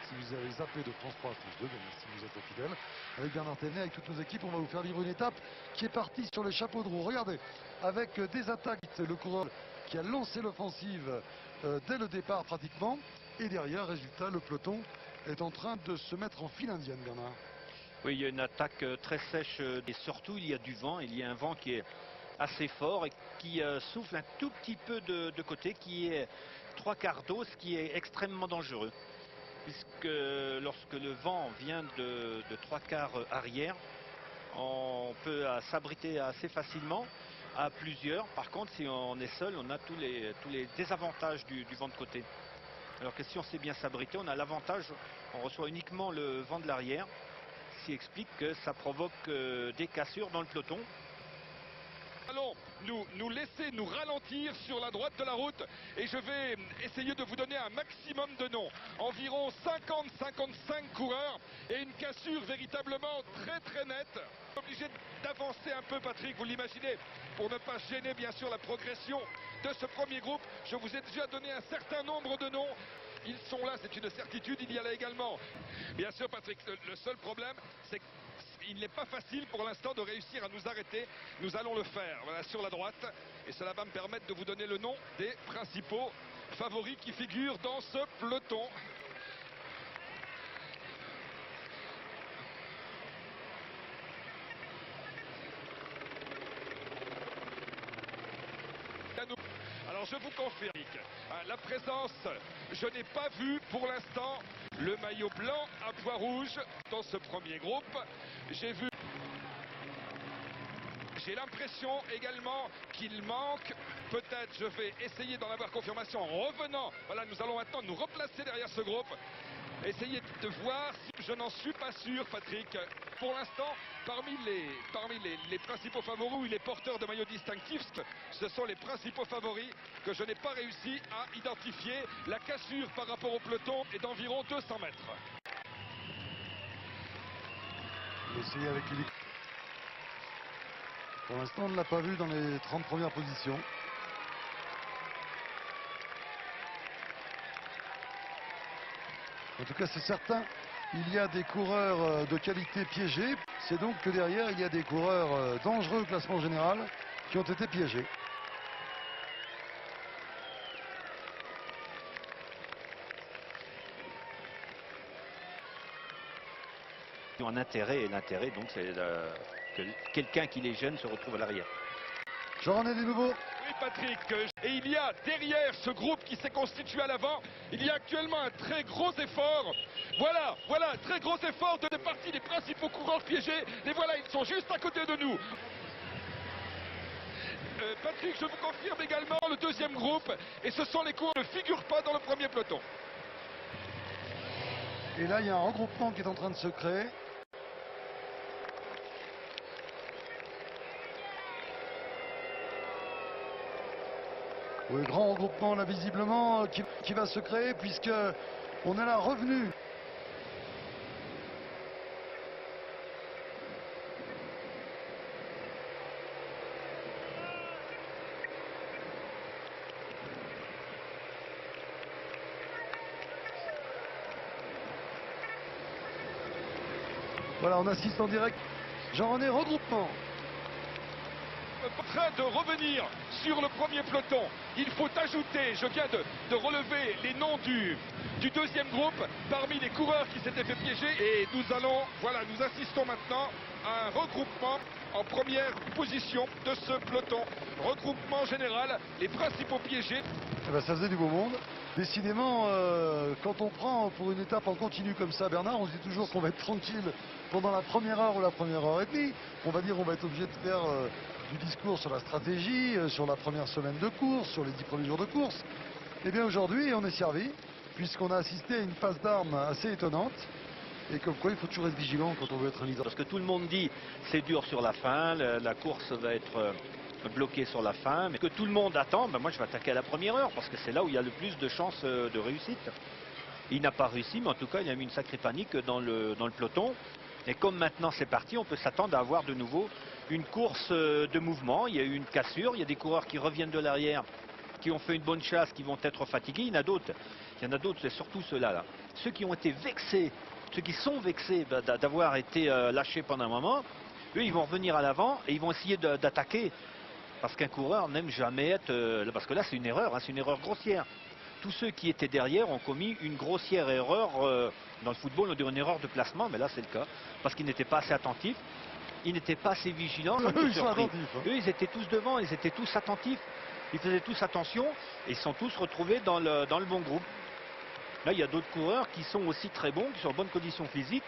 si vous avez zappé de France 3 plus 2, merci, vous êtes fidèles. Avec Bernard Thévenet, avec toutes nos équipes, on va vous faire vivre une étape qui est partie sur les chapeaux de roue. Regardez, avec des attaques, le coureur qui a lancé l'offensive dès le départ pratiquement. Et derrière, résultat, le peloton est en train de se mettre en file indienne, Bernard. Oui, il y a une attaque très sèche et surtout il y a du vent. Il y a un vent qui est assez fort et qui souffle un tout petit peu de côté, qui est 3/4 d'eau, ce qui est extrêmement dangereux. Puisque lorsque le vent vient de 3/4 arrière, on peut s'abriter assez facilement à plusieurs. Par contre, si on est seul, on a tous les désavantages du vent de côté. Alors que si on sait bien s'abriter, on a l'avantage, on reçoit uniquement le vent de l'arrière, ce qui explique que ça provoque des cassures dans le peloton. Allons nous laisser nous ralentir sur la droite de la route et je vais essayer de vous donner un maximum de noms. Environ 50-55 coureurs et une cassure véritablement très nette. Obligé d'avancer un peu, Patrick, vous l'imaginez, pour ne pas gêner bien sûr la progression de ce premier groupe. Je vous ai déjà donné un certain nombre de noms. Ils sont là, c'est une certitude, il y a là également. Bien sûr, Patrick, le seul problème, c'est qu'il n'est pas facile pour l'instant de réussir à nous arrêter. Nous allons le faire, voilà, sur la droite. Et cela va me permettre de vous donner le nom des principaux favoris qui figurent dans ce peloton. Alors je vous confirme, la présence, je n'ai pas vu pour l'instant le maillot blanc à pois rouge dans ce premier groupe. J'ai l'impression également qu'il manque, peut-être je vais essayer d'en avoir confirmation en revenant. Voilà, nous allons maintenant nous replacer derrière ce groupe. Essayez de voir si je n'en suis pas sûr, Patrick. Pour l'instant, parmi les principaux favoris ou les porteurs de maillots distinctifs, ce sont les principaux favoris que je n'ai pas réussi à identifier. La cassure par rapport au peloton est d'environ 200 mètres. On va essayer avec lui. Pour l'instant, on ne l'a pas vu dans les 30 premières positions. En tout cas, c'est certain, il y a des coureurs de qualité piégés. C'est donc que derrière, il y a des coureurs dangereux au classement général qui ont été piégés. Ils ont un intérêt, et l'intérêt, donc, c'est que quelqu'un qui les gêne se retrouve à l'arrière. J'en ai des nouveaux. Oui, Patrick, et il y a derrière ce groupe qui s'est constitué à l'avant, il y a actuellement un très gros effort. Voilà, très gros effort de partie des principaux coureurs piégés. Les voilà, ils sont juste à côté de nous. Patrick, je vous confirme également le deuxième groupe, et ce sont les coureurs qui ne figurent pas dans le premier peloton. Et là, il y a un regroupement qui est en train de se créer. Oui, grand regroupement là visiblement qui va se créer puisque on est là revenu. Voilà, on assiste en direct. Jean-René, regroupement. En train de revenir sur le premier peloton. Il faut ajouter, je viens de relever les noms du deuxième groupe parmi les coureurs qui s'étaient fait piéger et nous assistons maintenant à un regroupement en première position de ce peloton. Regroupement général, les principaux piégés. Eh ben, ça faisait du beau monde. Décidément, quand on prend pour une étape en continu comme ça, Bernard, on se dit toujours qu'on va être tranquille pendant la première heure ou la première heure et demie. On va dire qu'on va être obligé de faire du discours sur la stratégie, sur la première semaine de course, sur les 10 premiers jours de course. Eh bien aujourd'hui, on est servi, puisqu'on a assisté à une passe d'armes assez étonnante. Et comme quoi, il faut toujours être vigilant quand on veut être un leader. Parce que tout le monde dit c'est dur sur la fin, la course va être bloquée sur la fin, mais que tout le monde attend, ben moi je vais attaquer à la première heure, parce que c'est là où il y a le plus de chances de réussite. Il n'a pas réussi, mais en tout cas, il a mis une sacrée panique dans le peloton. Et comme maintenant c'est parti, on peut s'attendre à avoir de nouveau une course de mouvement. Il y a eu une cassure, il y a des coureurs qui reviennent de l'arrière, qui ont fait une bonne chasse, qui vont être fatigués. Il y en a d'autres Il y en a d'autres, c'est surtout ceux-là. Là. Ceux qui ont été vexés, ceux qui sont vexés d'avoir été lâchés pendant un moment, eux, ils vont revenir à l'avant et ils vont essayer d'attaquer. Parce qu'un coureur n'aime jamais être... parce que là, c'est une erreur, hein, c'est une erreur grossière. Tous ceux qui étaient derrière ont commis une grossière erreur. Dans le football, on dit une erreur de placement, mais là, c'est le cas. Parce qu'ils n'étaient pas assez attentifs. Ils n'étaient pas assez vigilants. Eux, ils sont attentifs, hein. Eux, ils étaient tous devant, ils étaient tous attentifs. Ils faisaient tous attention et ils sont tous retrouvés dans le bon groupe. Là, il y a d'autres coureurs qui sont aussi très bons, qui sont en bonne condition physique,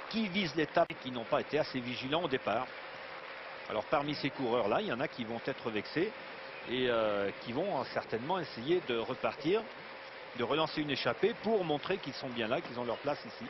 qui visent l'étape et qui n'ont pas été assez vigilants au départ. Alors, parmi ces coureurs-là, il y en a qui vont être vexés et qui vont certainement essayer de repartir, de relancer une échappée pour montrer qu'ils sont bien là, qu'ils ont leur place ici.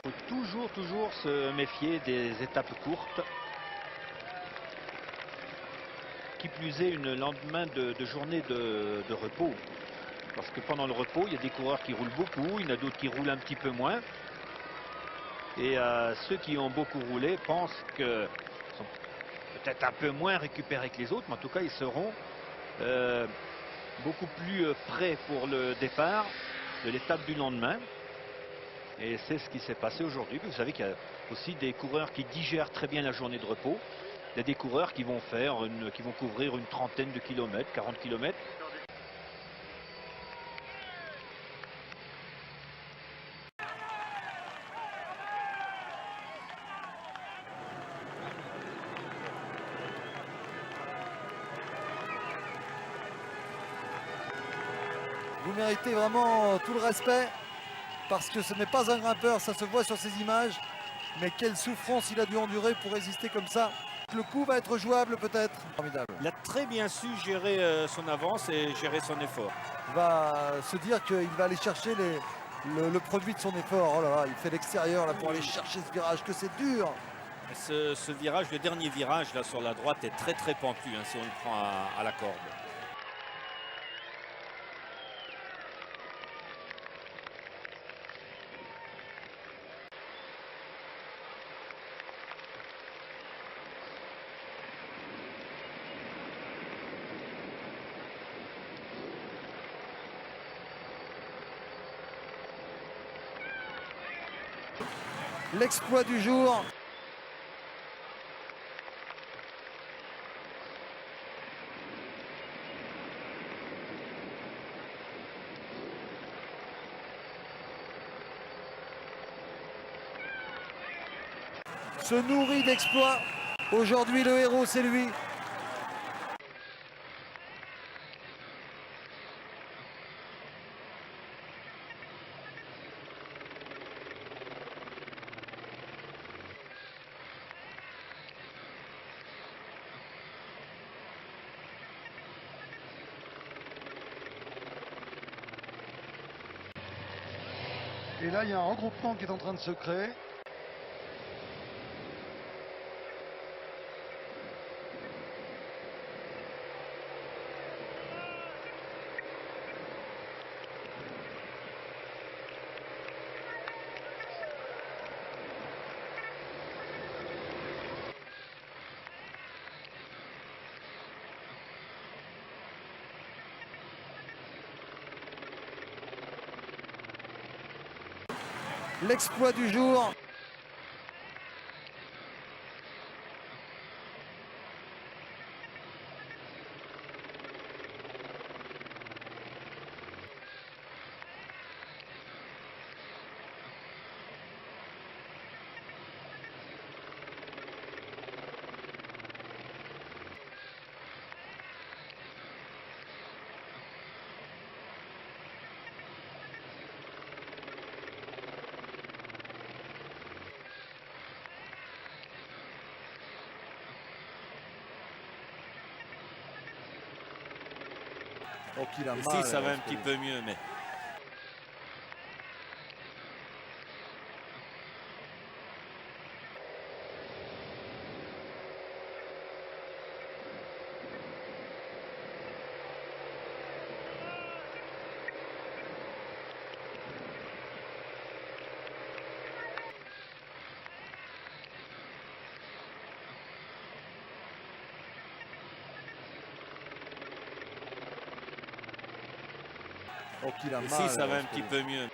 Il faut toujours se méfier des étapes courtes. Qui plus est, une lendemain de journée de repos. Parce que pendant le repos, il y a des coureurs qui roulent beaucoup, il y en a d'autres qui roulent un petit peu moins. Et ceux qui ont beaucoup roulé pensent qu'ils sont peut-être un peu moins récupérés que les autres, mais en tout cas, ils seront beaucoup plus prêts pour le départ de l'étape du lendemain. Et c'est ce qui s'est passé aujourd'hui. Vous savez qu'il y a aussi des coureurs qui digèrent très bien la journée de repos. Il y a des coureurs qui vont qui vont couvrir une trentaine de kilomètres, 40 kilomètres. Vous méritez vraiment tout le respect parce que ce n'est pas un grimpeur, ça se voit sur ces images. Mais quelle souffrance il a dû endurer pour résister comme ça. Le coup va être jouable peut-être. Formidable. Il a très bien su gérer son avance et gérer son effort. Il va se dire qu'il va aller chercher le produit de son effort. Oh là là, il fait l'extérieur là pour aller chercher ce virage, que c'est dur. Ce virage, le dernier virage là sur la droite est très très pentu hein, si on le prend à la corde. L'exploit du jour. Se nourrit d'exploits. Aujourd'hui, le héros, c'est lui. Et là, il y a un regroupement qui est en train de se créer. L'exploit du jour. Oh, qu'il a mal. Si, ça va un petit peu mieux, mais... Oh, qu'il a Ici, mal, ça va un ce petit que- peu mieux.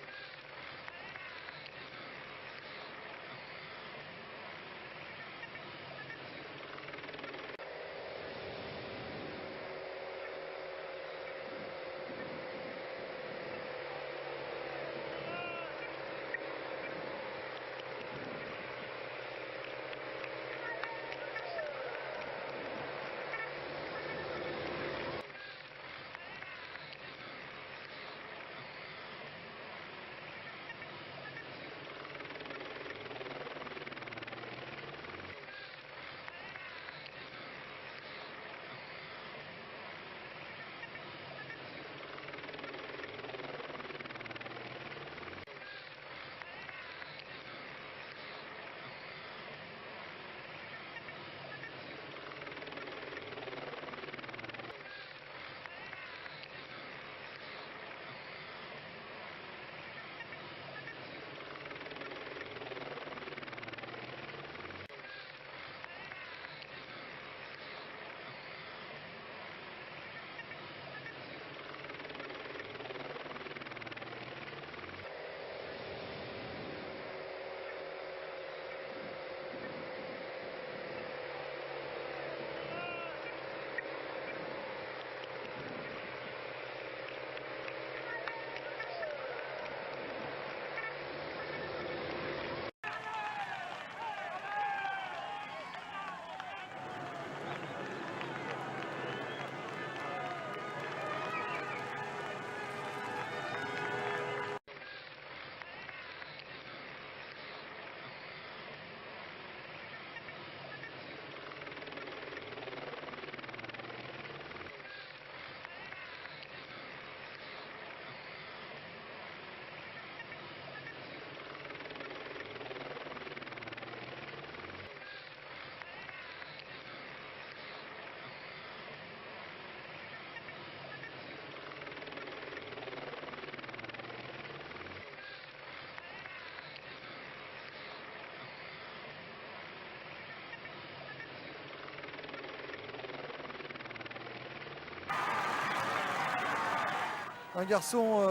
Un garçon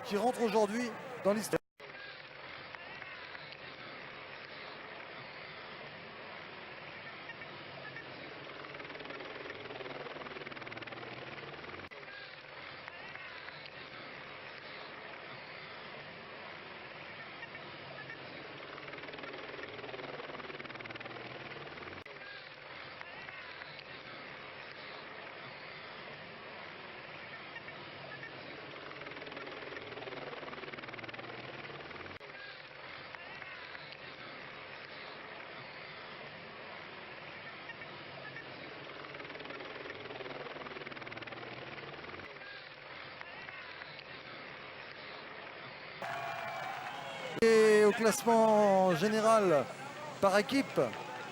qui rentre aujourd'hui dans l'histoire. Et au classement général par équipe,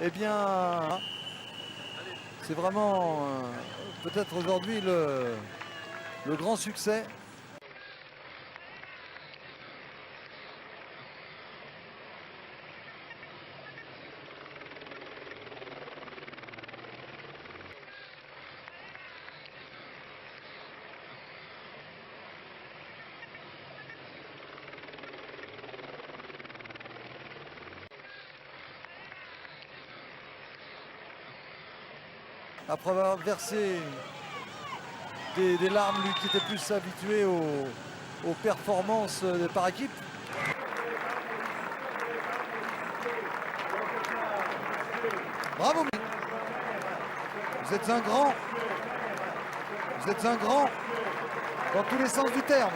eh bien, c'est vraiment peut-être aujourd'hui le grand succès. Après avoir versé des larmes, lui qui était plus habitué aux performances par équipe. Bravo, vous êtes un grand dans tous les sens du terme.